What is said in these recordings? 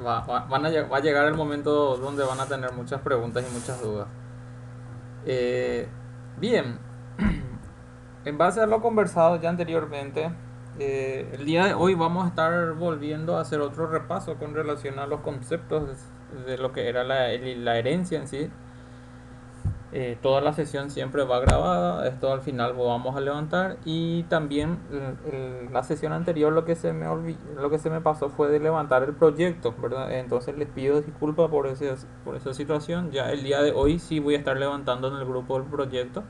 va a llegar el momento donde van a tener muchas preguntas y muchas dudas. Eh, Bien, en base a lo conversado ya anteriormente, el día de hoy vamos a estar volviendo a hacer otro repaso con relación a los conceptos de lo que era la herencia en sí. Toda la sesión siempre va grabada, esto al final lo vamos a levantar y también la sesión anterior lo que se me pasó fue de levantar el proyecto, ¿verdad? Entonces les pido disculpas por esa situación. Ya el día de hoy sí voy a estar levantando en el grupo el proyecto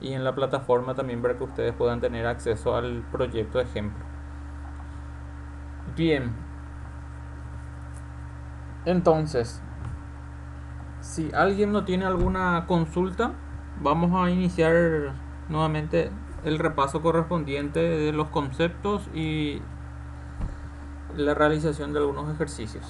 y en la plataforma también para que ustedes puedan tener acceso al proyecto de ejemplo. Bien, entonces, si alguien no tiene alguna consulta, vamos a iniciar nuevamente el repaso correspondiente de los conceptos y la realización de algunos ejercicios.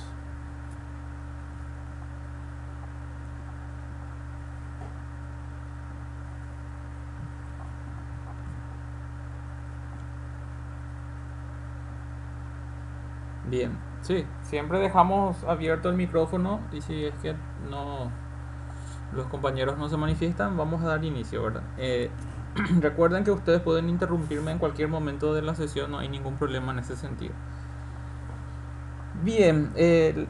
Bien, sí, siempre dejamos abierto el micrófono y si es que no los compañeros no se manifiestan, vamos a dar inicio, ¿verdad? Recuerden que ustedes pueden interrumpirme en cualquier momento de la sesión, no hay ningún problema en ese sentido. Bien, el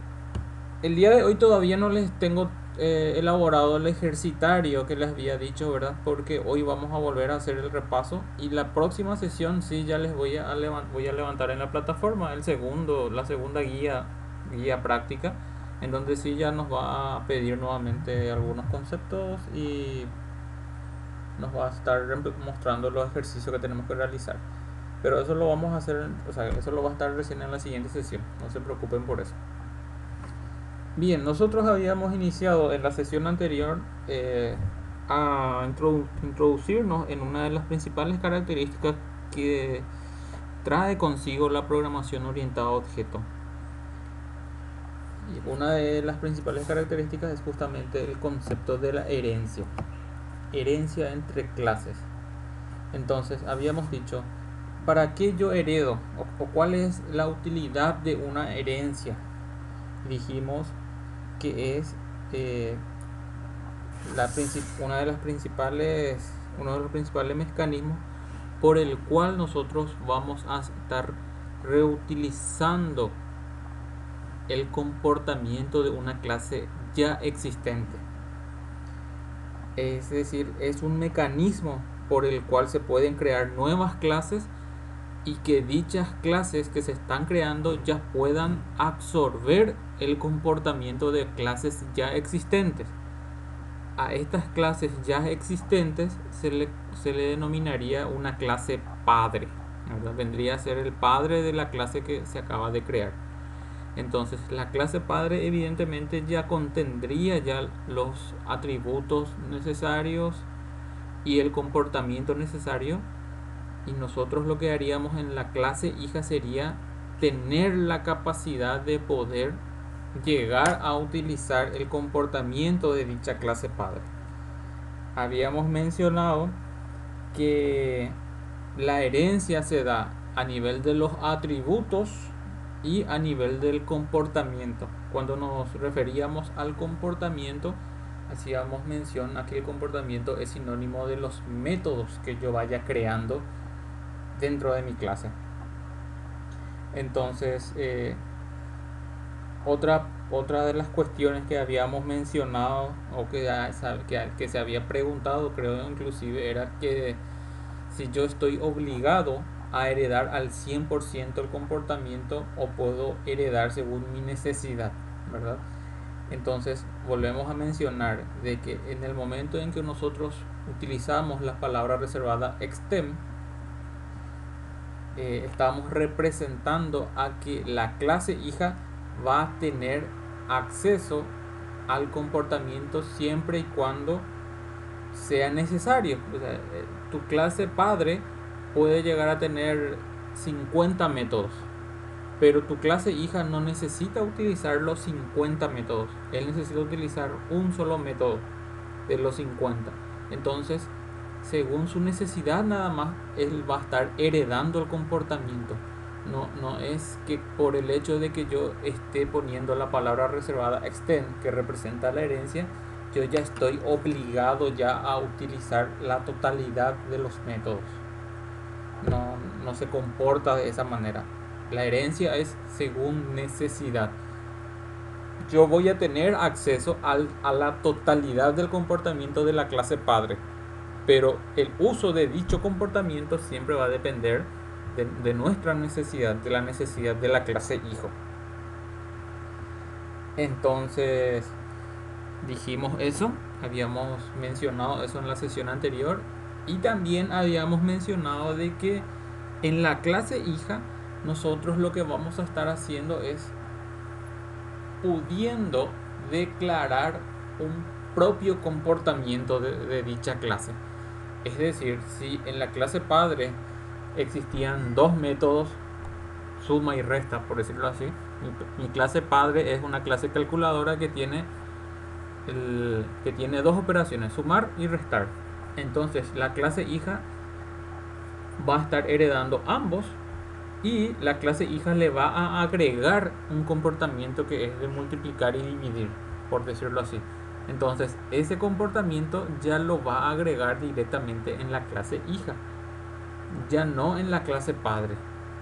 día de hoy todavía no les tengo elaborado el ejercitario que les había dicho, ¿verdad? Porque hoy vamos a volver a hacer el repaso y la próxima sesión sí ya les voy a levantar en la plataforma la segunda guía práctica, en donde sí ya nos va a pedir nuevamente algunos conceptos y nos va a estar mostrando los ejercicios que tenemos que realizar. Pero eso lo vamos a hacer, o sea, eso lo va a estar recién en la siguiente sesión, no se preocupen por eso. Bien, nosotros habíamos iniciado en la sesión anterior a introducirnos en una de las principales características que trae consigo la programación orientada a objeto. Y una de las principales características es justamente el concepto de la herencia entre clases. Entonces, habíamos dicho, ¿para qué yo heredo? O cuál es la utilidad de una herencia? Dijimos que es una de las uno de los principales mecanismos por el cual nosotros vamos a estar reutilizando el comportamiento de una clase ya existente. Es decir, es un mecanismo por el cual se pueden crear nuevas clases y que dichas clases que se están creando ya puedan absorber el comportamiento de clases ya existentes. A estas clases ya existentes se le denominaría una clase padre, ¿verdad? Vendría a ser el padre de la clase que se acaba de crear. Entonces la clase padre evidentemente ya contendría ya los atributos necesarios y el comportamiento necesario, y nosotros lo que haríamos en la clase hija sería tener la capacidad de poder llegar a utilizar el comportamiento de dicha clase padre. Habíamos mencionado que la herencia se da a nivel de los atributos y a nivel del comportamiento. Cuando nos referíamos al comportamiento, hacíamos mención a que el comportamiento es sinónimo de los métodos que yo vaya creando dentro de mi clase. Entonces, otra de las cuestiones que habíamos mencionado o que se había preguntado, creo inclusive, era que si yo estoy obligado a heredar al 100% el comportamiento o puedo heredar según mi necesidad, ¿verdad? Entonces volvemos a mencionar de que en el momento en que nosotros utilizamos la palabra reservada extem, estamos representando a que la clase hija va a tener acceso al comportamiento siempre y cuando sea necesario. O sea, tu clase padre puede llegar a tener 50 métodos, pero tu clase hija no necesita utilizar los 50 métodos. Él necesita utilizar un solo método de los 50. Entonces, según su necesidad nada más, él va a estar heredando el comportamiento. No es que por el hecho de que yo esté poniendo la palabra reservada extend, que representa la herencia, yo ya estoy obligado ya a utilizar la totalidad de los métodos. No, no se comporta de esa manera. La herencia es según necesidad. Yo voy a tener acceso a la totalidad del comportamiento de la clase padre, pero el uso de dicho comportamiento siempre va a depender de nuestra necesidad, de la necesidad de la clase hijo. Entonces, dijimos eso, habíamos mencionado eso en la sesión anterior y también habíamos mencionado de que en la clase hija nosotros lo que vamos a estar haciendo es pudiendo declarar un propio comportamiento de dicha clase. Es decir, si en la clase padre existían dos métodos, suma y resta, por decirlo así, mi clase padre es una clase calculadora que tiene dos operaciones, sumar y restar. Entonces la clase hija va a estar heredando ambos y la clase hija le va a agregar un comportamiento que es de multiplicar y dividir, por decirlo así. Entonces ese comportamiento ya lo va a agregar directamente en la clase hija, ya no en la clase padre.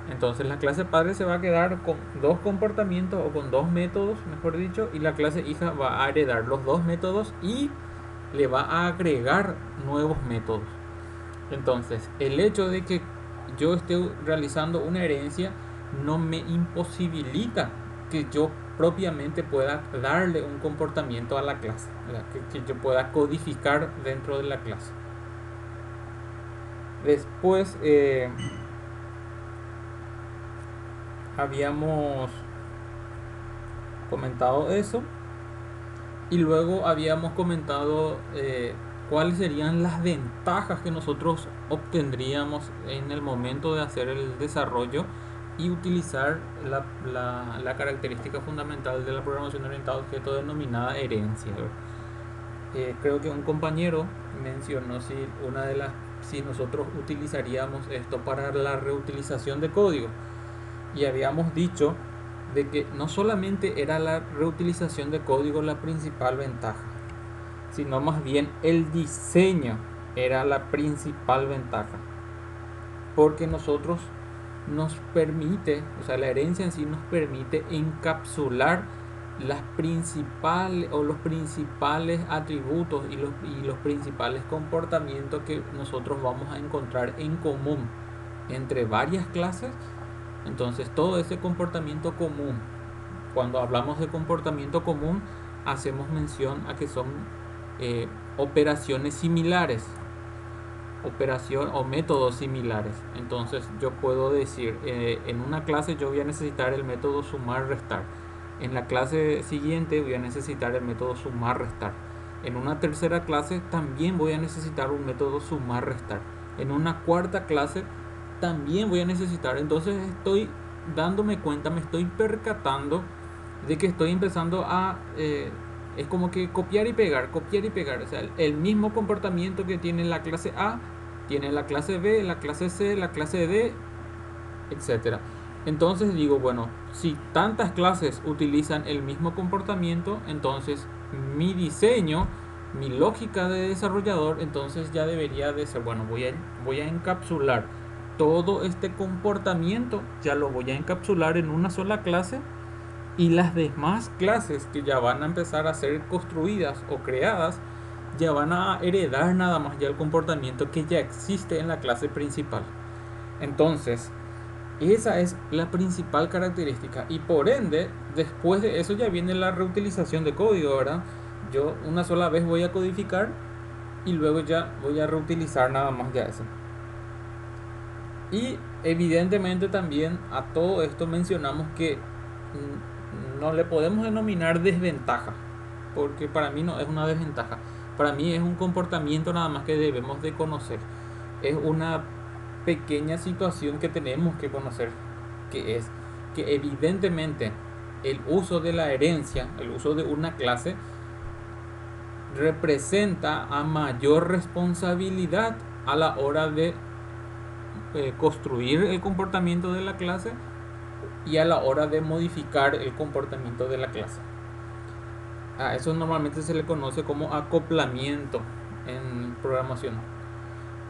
Entonces la clase padre se va a quedar con dos comportamientos o con dos métodos, mejor dicho, y la clase hija va a heredar los dos métodos y le va a agregar nuevos métodos. Entonces, el hecho de que yo esté realizando una herencia no me imposibilita que yo propiamente pueda darle un comportamiento a la clase, que yo pueda codificar dentro de la clase. Después habíamos comentado eso y luego habíamos comentado cuáles serían las ventajas que nosotros obtendríamos en el momento de hacer el desarrollo y utilizar la característica fundamental de la programación orientada a objeto denominada herencia. Creo que un compañero mencionó si nosotros utilizaríamos esto para la reutilización de código, y habíamos dicho de que no solamente era la reutilización de código la principal ventaja, sino más bien el diseño era la principal ventaja, porque nosotros nos permite, o sea, la herencia en sí nos permite encapsular las principales o los principales atributos y los principales comportamientos que nosotros vamos a encontrar en común entre varias clases. Entonces todo ese comportamiento común, cuando hablamos de comportamiento común, hacemos mención a que son operaciones similares, operación o métodos similares. Entonces yo puedo decir, en una clase yo voy a necesitar el método sumar restar, en la clase siguiente voy a necesitar el método sumar restar, en una tercera clase también voy a necesitar un método sumar restar, en una cuarta clase también voy a necesitar. Entonces estoy dándome cuenta, me estoy percatando de que estoy empezando a es como que copiar y pegar, o sea, el mismo comportamiento que tiene la clase A tiene la clase B, la clase C, la clase D, etcétera. Entonces digo, bueno, si tantas clases utilizan el mismo comportamiento, entonces mi diseño, mi lógica de desarrollador, entonces ya debería de ser, bueno, voy a encapsular todo este comportamiento, ya lo voy a encapsular en una sola clase, y las demás clases que ya van a empezar a ser construidas o creadas ya van a heredar nada más ya el comportamiento que ya existe en la clase principal. Entonces, esa es la principal característica, y por ende, después de eso ya viene la reutilización de código, ¿verdad? Yo una sola vez voy a codificar y luego ya voy a reutilizar nada más ya eso. Y evidentemente también a todo esto mencionamos que no le podemos denominar desventaja, porque para mí no es una desventaja. Para mí es un comportamiento nada más que debemos de conocer. Es una pequeña situación que tenemos que conocer, que es que evidentemente el uso de la herencia, el uso de una clase, representa a mayor responsabilidad a la hora de construir el comportamiento de la clase y a la hora de modificar el comportamiento de la clase. A eso normalmente se le conoce como acoplamiento en programación.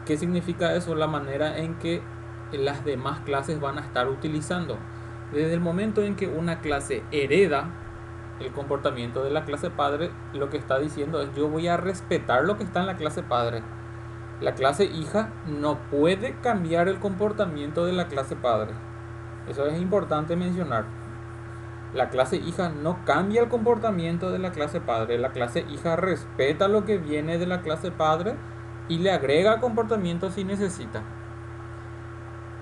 ¿Qué significa eso? La manera en que las demás clases van a estar utilizando. Desde el momento en que una clase hereda el comportamiento de la clase padre, lo que está diciendo es: yo voy a respetar lo que está en la clase padre. La clase hija no puede cambiar el comportamiento de la clase padre. Eso es importante mencionar. La clase hija no cambia el comportamiento de la clase padre. La clase hija respeta lo que viene de la clase padre y le agrega comportamiento si necesita.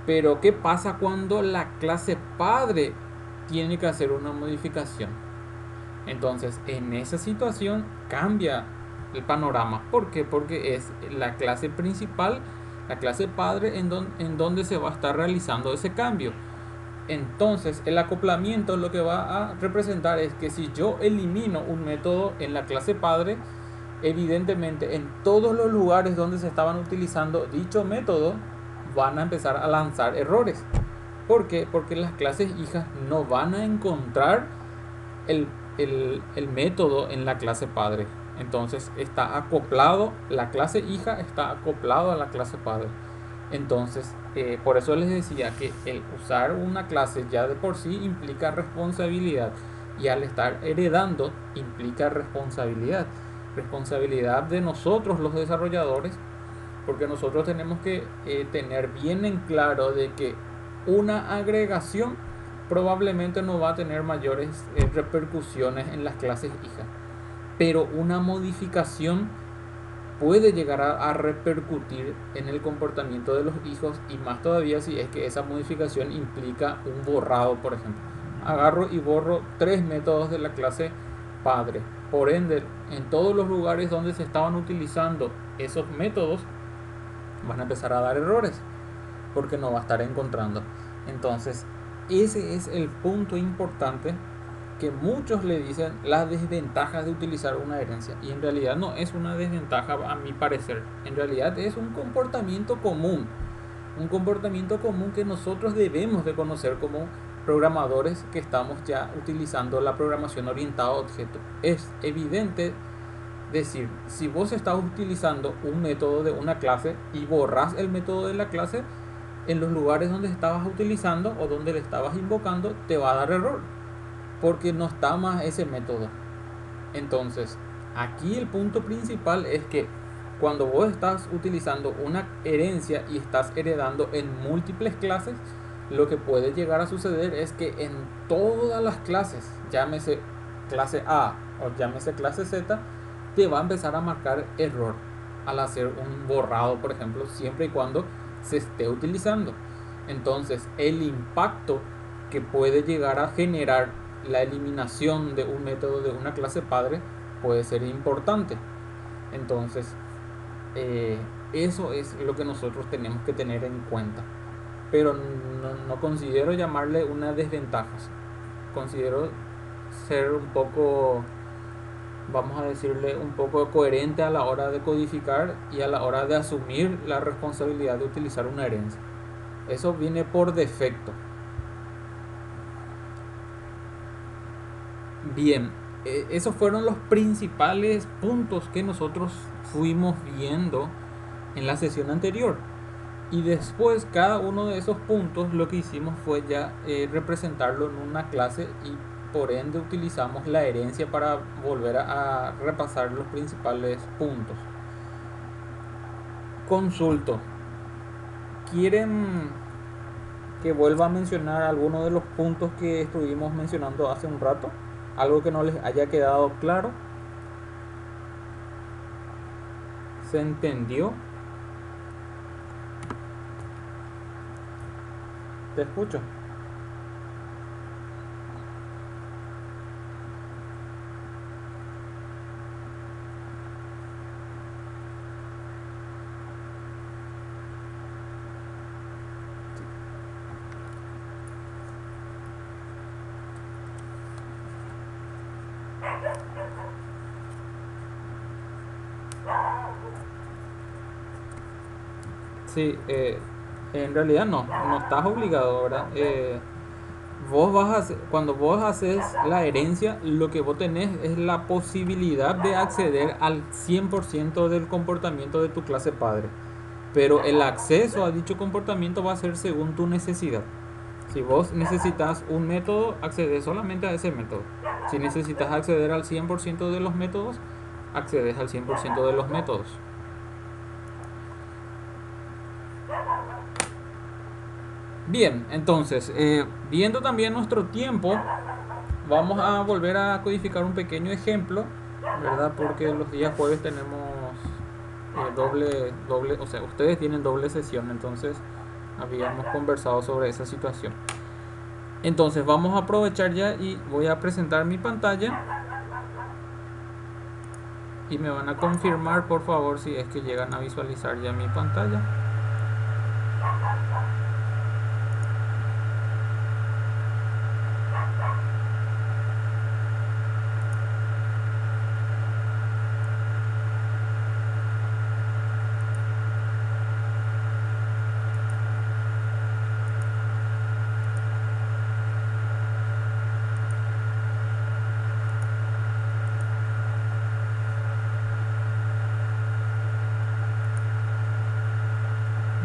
Pero ¿qué pasa cuando la clase padre tiene que hacer una modificación? Entonces, en esa situación cambia el panorama. ¿Por qué? Porque es la clase principal, la clase padre, en donde se va a estar realizando ese cambio. Entonces, el acoplamiento lo que va a representar es que si yo elimino un método en la clase padre, evidentemente en todos los lugares donde se estaban utilizando dicho método van a empezar a lanzar errores. ¿Por qué? Porque las clases hijas no van a encontrar el, el método en la clase padre. Entonces está acoplado, la clase hija está acoplado a la clase padre. Entonces, por eso les decía que el usar una clase ya de por sí implica responsabilidad, y al estar heredando implica responsabilidad. Responsabilidad de nosotros los desarrolladores, porque nosotros tenemos que tener bien en claro de que una agregación probablemente no va a tener mayores repercusiones en las clases hijas, pero una modificación puede llegar a repercutir en el comportamiento de los hijos, y más todavía si es que esa modificación implica un borrado. Por ejemplo, agarro y borro 3 métodos de la clase padre. Por ende, en todos los lugares donde se estaban utilizando esos métodos van a empezar a dar errores porque no va a estar encontrando. Entonces, ese es el punto importante que muchos le dicen las desventajas de utilizar una herencia, y en realidad no es una desventaja a mi parecer. En realidad es un comportamiento común, que nosotros debemos de conocer como programadores que estamos ya utilizando la programación orientada a objeto. Es evidente decir, si vos estás utilizando un método de una clase y borras el método de la clase, en los lugares donde estabas utilizando o donde le estabas invocando te va a dar error, porque no está más ese método. Entonces, aquí el punto principal es que cuando vos estás utilizando una herencia y estás heredando en múltiples clases, lo que puede llegar a suceder es que en todas las clases, llámese clase A o llámese clase Z, te va a empezar a marcar error al hacer un borrado, por ejemplo, siempre y cuando se esté utilizando. Entonces, el impacto que puede llegar a generar la eliminación de un método de una clase padre puede ser importante. Entonces, eso es lo que nosotros tenemos que tener en cuenta. Pero no considero llamarle una desventaja. Considero ser un poco, vamos a decirle, un poco coherente a la hora de codificar y a la hora de asumir la responsabilidad de utilizar una herencia. Eso viene por defecto. Bien, esos fueron los principales puntos que nosotros fuimos viendo en la sesión anterior. Y después cada uno de esos puntos lo que hicimos fue ya representarlo en una clase, y por ende utilizamos la herencia para volver a repasar los principales puntos. Consulto. ¿Quieren que vuelva a mencionar algunos de los puntos que estuvimos mencionando hace un rato? ¿Algo que no les haya quedado claro? ¿Se entendió? Te escucho. Sí, en realidad no estás obligado, ¿verdad? Cuando vos haces la herencia, lo que vos tenés es la posibilidad de acceder al 100% del comportamiento de tu clase padre. Pero el acceso a dicho comportamiento va a ser según tu necesidad. Si vos necesitas un método, accedes solamente a ese método. Si necesitas acceder al 100% de los métodos, accedes al 100% de los métodos. Bien, entonces, viendo también nuestro tiempo, vamos a volver a codificar un pequeño ejemplo, ¿verdad? Porque los días jueves tenemos o sea, ustedes tienen doble sesión, entonces habíamos conversado sobre esa situación. Entonces vamos a aprovechar ya y voy a presentar mi pantalla y me van a confirmar por favor si es que llegan a visualizar ya mi pantalla.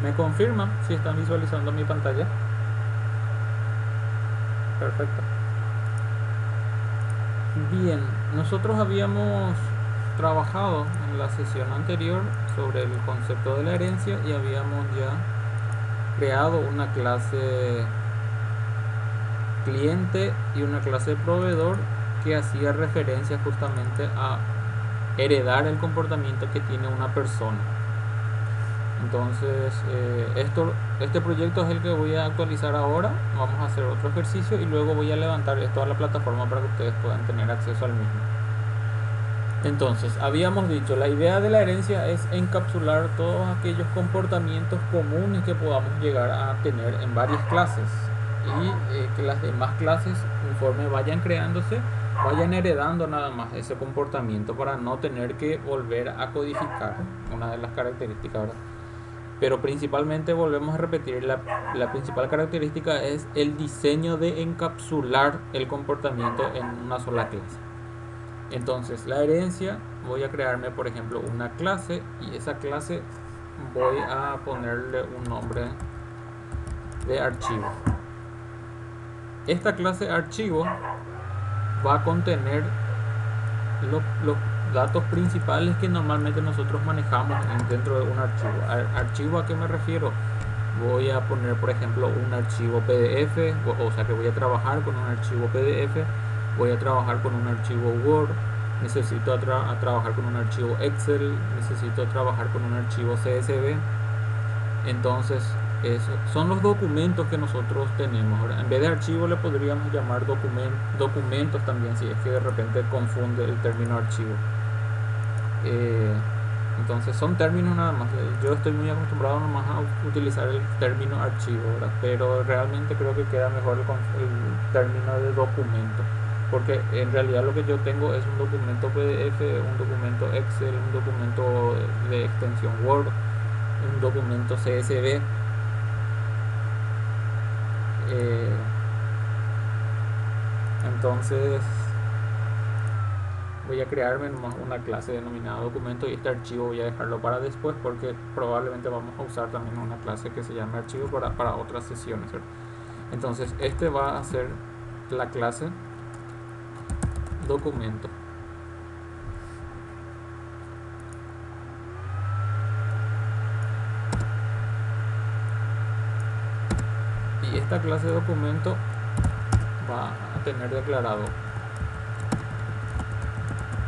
Me confirman si están visualizando mi pantalla. Perfecto. Bien, nosotros habíamos trabajado en la sesión anterior sobre el concepto de la herencia y habíamos ya creado una clase cliente y una clase proveedor que hacía referencia justamente a heredar el comportamiento que tiene una persona. Entonces, este proyecto es el que voy a actualizar ahora. Vamos a hacer otro ejercicio y luego voy a levantar esto a la plataforma para que ustedes puedan tener acceso al mismo. Entonces, habíamos dicho, la idea de la herencia es encapsular todos aquellos comportamientos comunes que podamos llegar a tener en varias clases y que las demás clases, conforme vayan creándose, vayan heredando nada más ese comportamiento para no tener que volver a codificar una de las características, ¿verdad? Pero principalmente volvemos a repetir, la principal característica es el diseño de encapsular el comportamiento en una sola clase. Entonces la herencia, voy a crearme por ejemplo una clase y esa clase voy a ponerle un nombre de archivo. Esta clase archivo va a contener los datos principales que normalmente nosotros manejamos dentro de un archivo. ¿Archivo a qué me refiero? Voy a poner por ejemplo un archivo PDF, o sea que voy a trabajar con un archivo PDF, voy a trabajar con un archivo Word, necesito trabajar con un archivo Excel, necesito trabajar con un archivo CSV. Entonces esos son los documentos que nosotros tenemos. Ahora, en vez de archivo le podríamos llamar documentos también, si es que de repente confunde el término archivo. Entonces son términos nada más. Yo estoy muy acostumbrado nomás a utilizar el término archivo, ¿verdad? Pero realmente creo que queda mejor el término de documento, porque en realidad lo que yo tengo es un documento PDF, un documento Excel, un documento de extensión Word, un documento CSV. Entonces voy a crearme nomás una clase denominada documento y este archivo voy a dejarlo para después porque probablemente vamos a usar también una clase que se llame archivo para otras sesiones, ¿cierto? Entonces este va a ser la clase documento. Y esta clase de documento va a tener declarado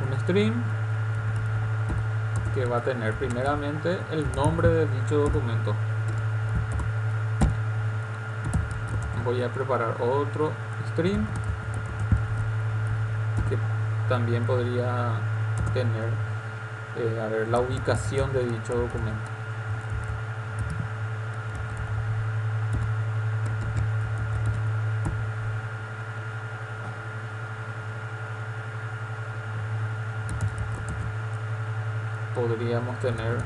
un string que va a tener primeramente el nombre de dicho documento. Voy a preparar otro string que también podría tener la ubicación de dicho documento. Podríamos tener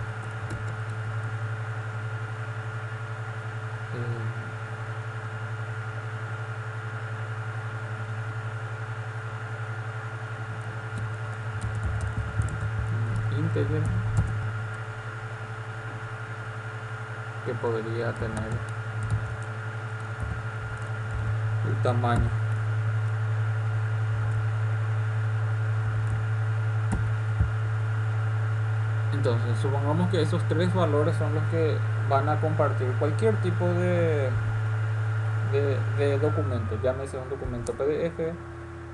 integer que podría tener el tamaño. Entonces, supongamos que esos tres valores son los que van a compartir cualquier tipo de documento, llámese un documento PDF,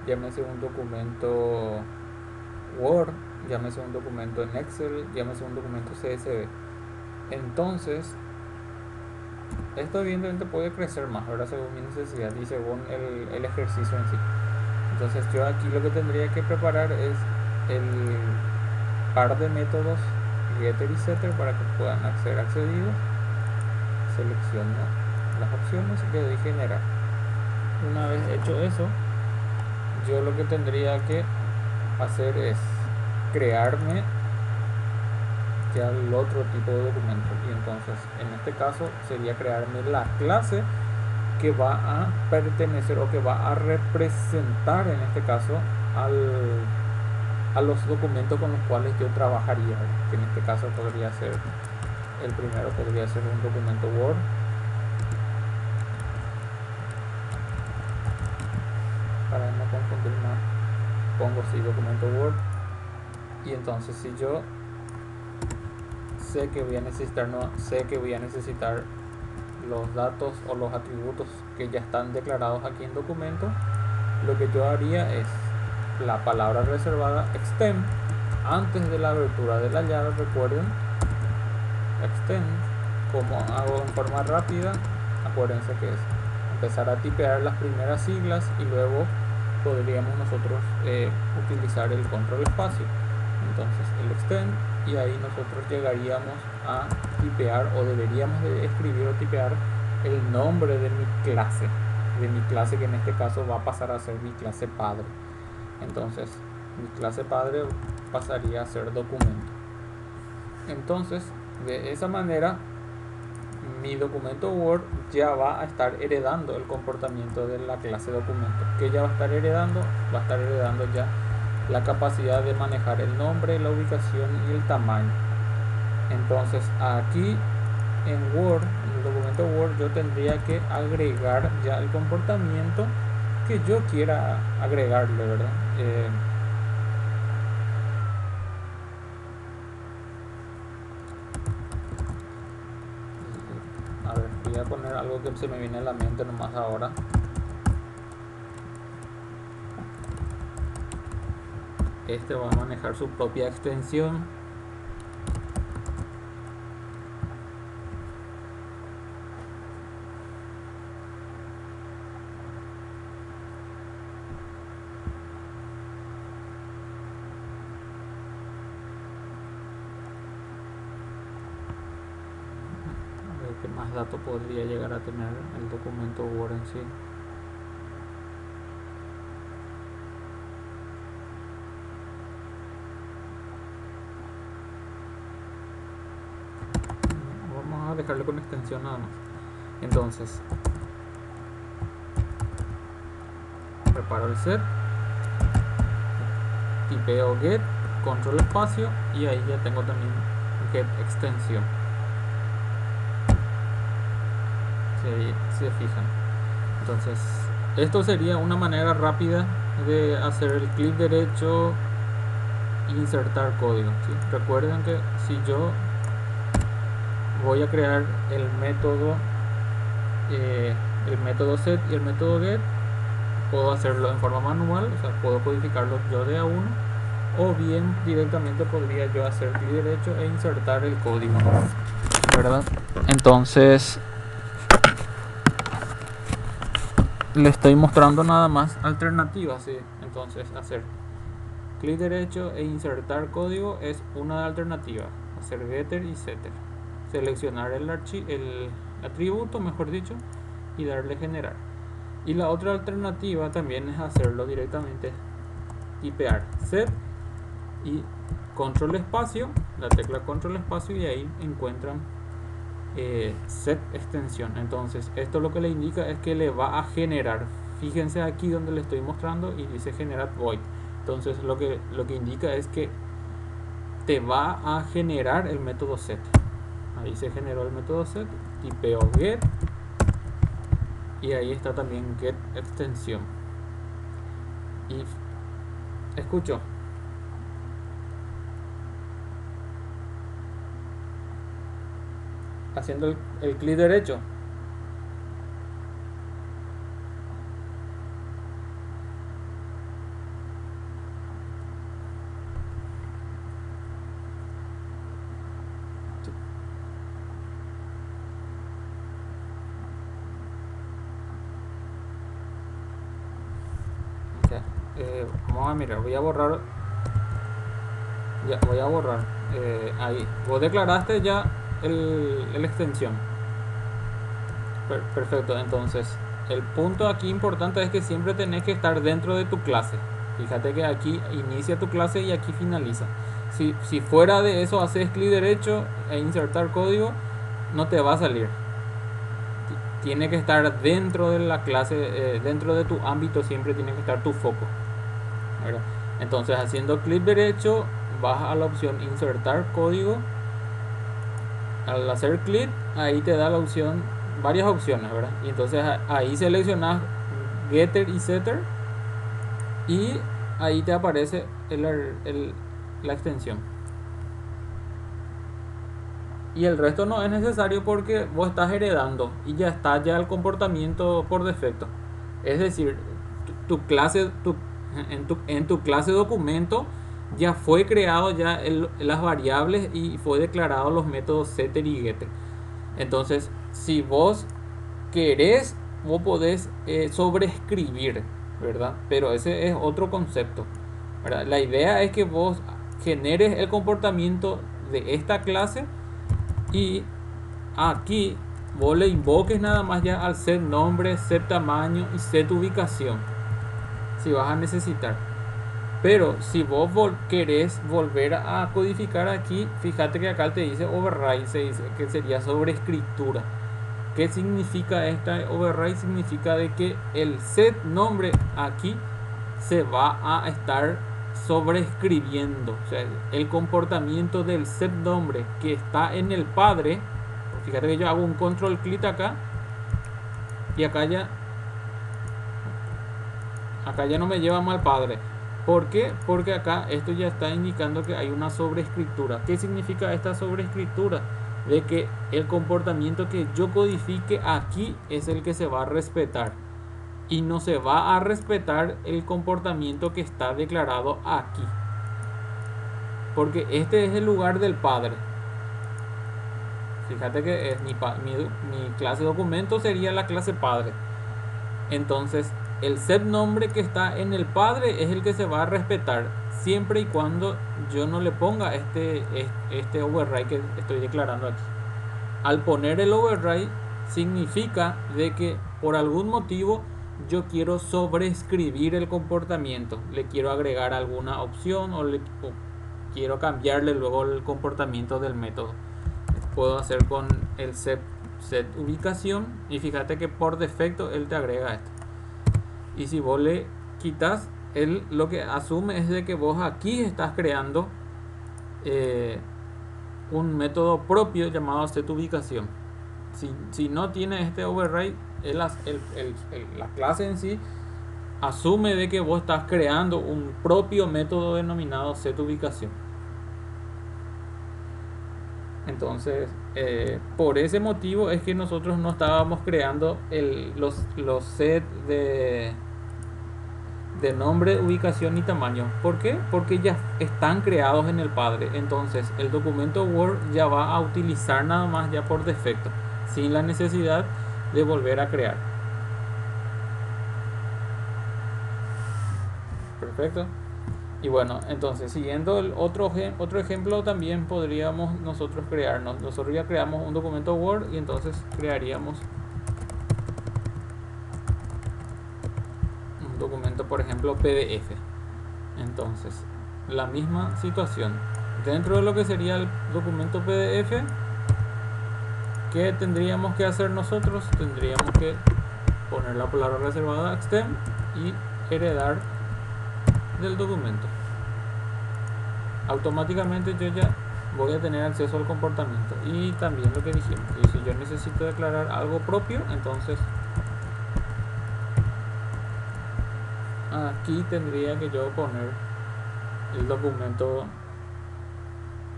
llámese un documento Word, llámese un documento en Excel, llámese un documento CSV. Entonces, esto evidentemente puede crecer más, ¿verdad? Según mi necesidad y según el ejercicio en sí. Entonces, yo aquí lo que tendría que preparar es el par de métodos getter y setter para que puedan ser accedidos. Selecciono las opciones y le doy generar. Una vez hecho eso, yo lo que tendría que hacer es crearme ya el otro tipo de documento, y entonces en este caso sería crearme la clase que va a pertenecer o que va a representar en este caso a los documentos con los cuales yo trabajaría, que en este caso podría ser el primero, podría ser un documento Word. Para no confundir más, pongo así documento Word, y entonces si yo sé que voy a necesitar los datos o los atributos que ya están declarados aquí en documento, lo que yo haría es la palabra reservada extend antes de la abertura de la llave. Recuerden, extend, como hago en forma rápida, acuérdense que es empezar a tipear las primeras siglas y luego podríamos nosotros utilizar el control espacio. Entonces el extend, y ahí nosotros llegaríamos a tipear, o deberíamos de escribir o tipear el nombre de mi clase que en este caso va a pasar a ser mi clase padre. Entonces mi clase padre pasaría a ser documento. Entonces de esa manera mi documento Word ya va a estar heredando el comportamiento de la clase documento. Que ya va a estar heredando ya la capacidad de manejar el nombre, la ubicación y el tamaño. Entonces aquí en Word, en el documento Word, yo tendría que agregar ya el comportamiento que yo quiera agregarle, ¿verdad? A ver, voy a poner algo que se me viene a la mente nomás ahora. Este va a manejar su propia extensión. A ver qué más datos podría llegar a tener el documento Word en sí. Vamos a dejarle con extensión nada más. Entonces preparo el set, tipeo get, control espacio, y ahí ya tengo también get extensión. Se fijan. Entonces esto sería una manera rápida de hacer el clic derecho e insertar código, ¿sí? Recuerden que si yo voy a crear el método set y el método get, puedo hacerlo en forma manual, o sea, puedo codificarlo yo de a uno, o bien directamente podría yo hacer clic derecho e insertar el código, ¿verdad? Entonces le estoy mostrando nada más alternativas, ¿sí? Entonces hacer clic derecho e insertar código es una alternativa, hacer getter y setter, seleccionar el atributo, mejor dicho, y darle generar. Y la otra alternativa también es hacerlo directamente, tipear set y control espacio, la tecla control espacio, y ahí encuentran set extensión. Entonces esto lo que le indica es que le va a generar, fíjense aquí donde le estoy mostrando y dice generate void. Entonces lo que indica es que te va a generar el método set. Ahí se generó el método set, tipeo get y ahí está también get extensión. Y escucho. Haciendo el clic derecho. Okay. Vamos a mirar, voy a borrar. Ya, voy a borrar. Ahí. Vos declaraste ya el extensión. Perfecto, entonces el punto aquí importante es que siempre tenés que estar dentro de tu clase. Fíjate que aquí inicia tu clase y aquí finaliza. Si fuera de eso haces clic derecho e insertar código, no te va a salir. Tiene que estar dentro de la clase, dentro de tu ámbito siempre tiene que estar tu foco, ¿verdad? Entonces haciendo clic derecho vas a la opción insertar código. Al hacer clic ahí te da la opción, varias opciones, ¿verdad? Y entonces ahí seleccionas getter y setter y ahí te aparece la extensión. Y el resto no es necesario porque vos estás heredando y ya está ya el comportamiento por defecto. Es decir, tu clase, en tu clase documento ya fue creado ya las variables y fue declarado los métodos setter y getter. Entonces, si vos querés, vos podés sobreescribir, ¿verdad? Pero ese es otro concepto, ¿verdad? La idea es que vos generes el comportamiento de esta clase y aquí vos le invoques nada más ya al set nombre, set tamaño y set ubicación, si vas a necesitar. Pero si vos querés volver a codificar aquí, fíjate que acá te dice override, se dice que sería sobreescritura. ¿Qué significa esta override? Significa de que el set nombre aquí se va a estar sobreescribiendo. O sea, el comportamiento del set nombre que está en el padre. Fíjate que yo hago un control clic acá y acá ya no me lleva mal padre. ¿Por qué? Porque acá esto ya está indicando que hay una sobreescritura. ¿Qué significa esta sobreescritura? De que el comportamiento que yo codifique aquí es el que se va a respetar y no se va a respetar el comportamiento que está declarado aquí, porque este es el lugar del padre. Fíjate que es mi clase documento sería la clase padre. Entonces el set nombre que está en el padre es el que se va a respetar siempre y cuando yo no le ponga este override que estoy declarando aquí. Al poner el override significa de que por algún motivo yo quiero sobreescribir el comportamiento, le quiero agregar alguna opción o quiero cambiarle luego el comportamiento del método. Puedo hacer con el set ubicación y fíjate que por defecto él te agrega esto. Y si vos le quitas, él lo que asume es de que vos aquí estás creando un método propio llamado set ubicación. Si no tiene este override, la clase en sí asume de que vos estás creando un propio método denominado set ubicación. Entonces, por ese motivo es que nosotros no estábamos creando los sets de nombre, ubicación y tamaño. ¿Por qué? Porque ya están creados en el padre. Entonces, el documento Word ya va a utilizar nada más ya por defecto, sin la necesidad de volver a crear. Perfecto. Y bueno, entonces siguiendo el otro ejemplo también podríamos nosotros crearnos. Nosotros ya creamos un documento Word y entonces crearíamos un documento, por ejemplo, PDF. Entonces, la misma situación. Dentro de lo que sería el documento PDF, ¿qué tendríamos que hacer nosotros? Tendríamos que poner la palabra reservada extend y heredar del documento. automáticamente yo ya voy a tener acceso al comportamiento. Y también lo que dijimos, y si yo necesito declarar algo propio, entonces aquí tendría que yo poner el documento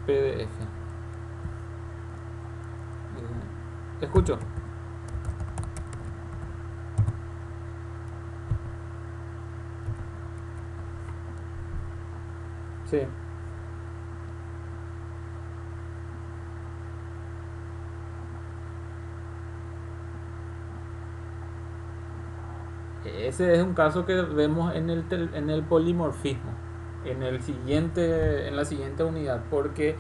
PDF. Te escucho. Sí. Ese es un caso que vemos en el polimorfismo, en la siguiente unidad, porque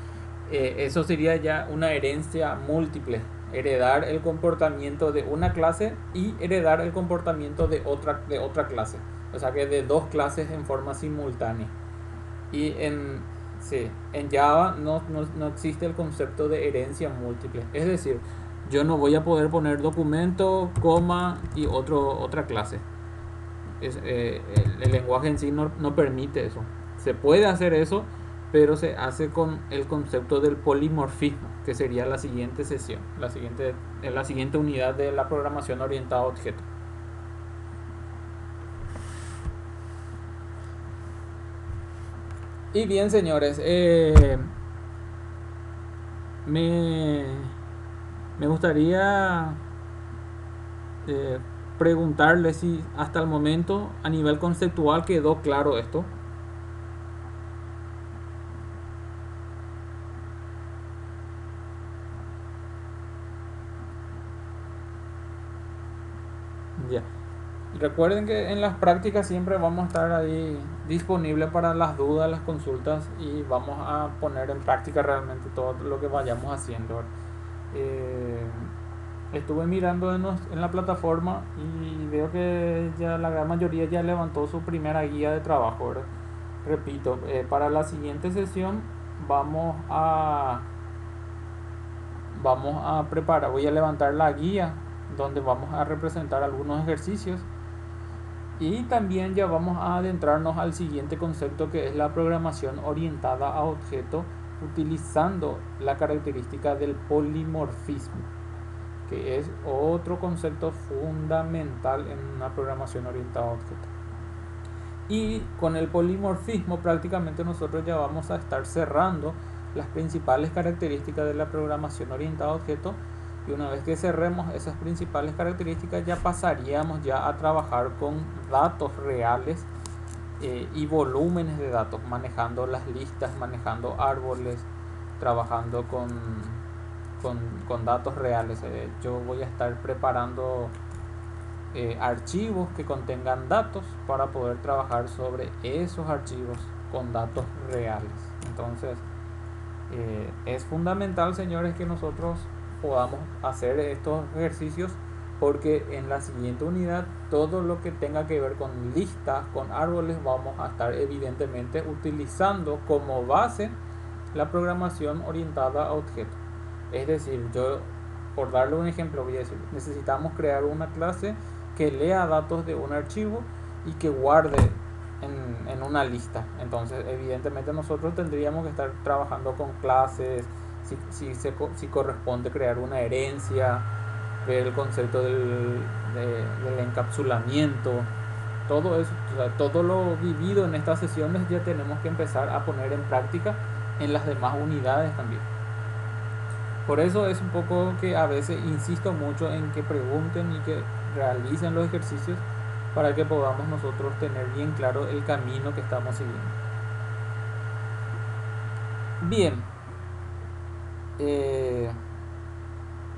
eso sería ya una herencia múltiple, heredar el comportamiento de una clase y heredar el comportamiento de otra clase, o sea que de dos clases en forma simultánea. Y sí, en Java no existe el concepto de herencia múltiple, es decir, yo no voy a poder poner documento, coma y otra clase. El lenguaje en sí no permite eso. Se puede hacer eso, pero se hace con el concepto del polimorfismo, que sería la siguiente sesión, la siguiente unidad de la programación orientada a objetos. Y bien, señores, me, me gustaría eh, preguntarle si hasta el momento a nivel conceptual quedó claro esto. Ya. Recuerden que en las prácticas siempre vamos a estar ahí disponibles para las dudas, las consultas y vamos a poner en práctica realmente todo lo que vayamos haciendo. Eh, Estuve mirando en la plataforma y veo que ya la gran mayoría ya levantó su primera guía de trabajo, ¿verdad? Repito, para la siguiente sesión vamos a, vamos a preparar, voy a levantar la guía donde vamos a representar algunos ejercicios. Y también ya vamos a adentrarnos al siguiente concepto que es la programación orientada a objetos utilizando la característica del polimorfismo, que es otro concepto fundamental en una programación orientada a objetos. Y con el polimorfismo prácticamente nosotros ya vamos a estar cerrando las principales características de la programación orientada a objetos. Y una vez que cerremos esas principales características ya pasaríamos ya a trabajar con datos reales y volúmenes de datos, manejando las listas, manejando árboles, trabajando con datos reales. Yo voy a estar preparando archivos que contengan datos para poder trabajar sobre esos archivos con datos reales. Entonces, es fundamental, señores, que nosotros podamos hacer estos ejercicios porque en la siguiente unidad todo lo que tenga que ver con listas, con árboles, vamos a estar evidentemente utilizando como base la programación orientada a objetos. Es decir, yo, por darle un ejemplo, voy a decir, necesitamos crear una clase que lea datos de un archivo y que guarde en una lista. Entonces, evidentemente nosotros tendríamos que estar trabajando con clases, si corresponde crear una herencia, ver el concepto del encapsulamiento, todo eso, o sea, todo lo vivido en estas sesiones ya tenemos que empezar a poner en práctica en las demás unidades también. Por eso es un poco que a veces insisto mucho en que pregunten y que realicen los ejercicios para que podamos nosotros tener bien claro el camino que estamos siguiendo. Bien, eh,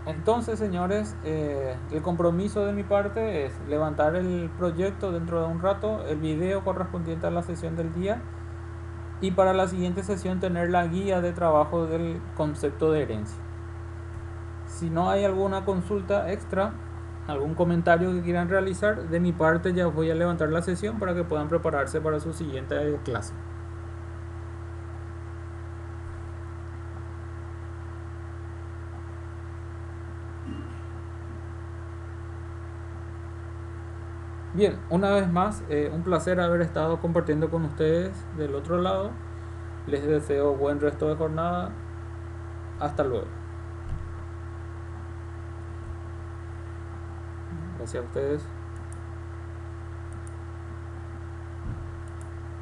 entonces señores, el compromiso de mi parte es levantar el proyecto dentro de un rato, el video correspondiente a la sesión del día y para la siguiente sesión tener la guía de trabajo del concepto de herencia. Si no hay alguna consulta extra, algún comentario que quieran realizar, de mi parte ya voy a levantar la sesión para que puedan prepararse para su siguiente clase. Bien, una vez más, un placer haber estado compartiendo con ustedes del otro lado. Les deseo buen resto de jornada. Hasta luego. Gracias a ustedes.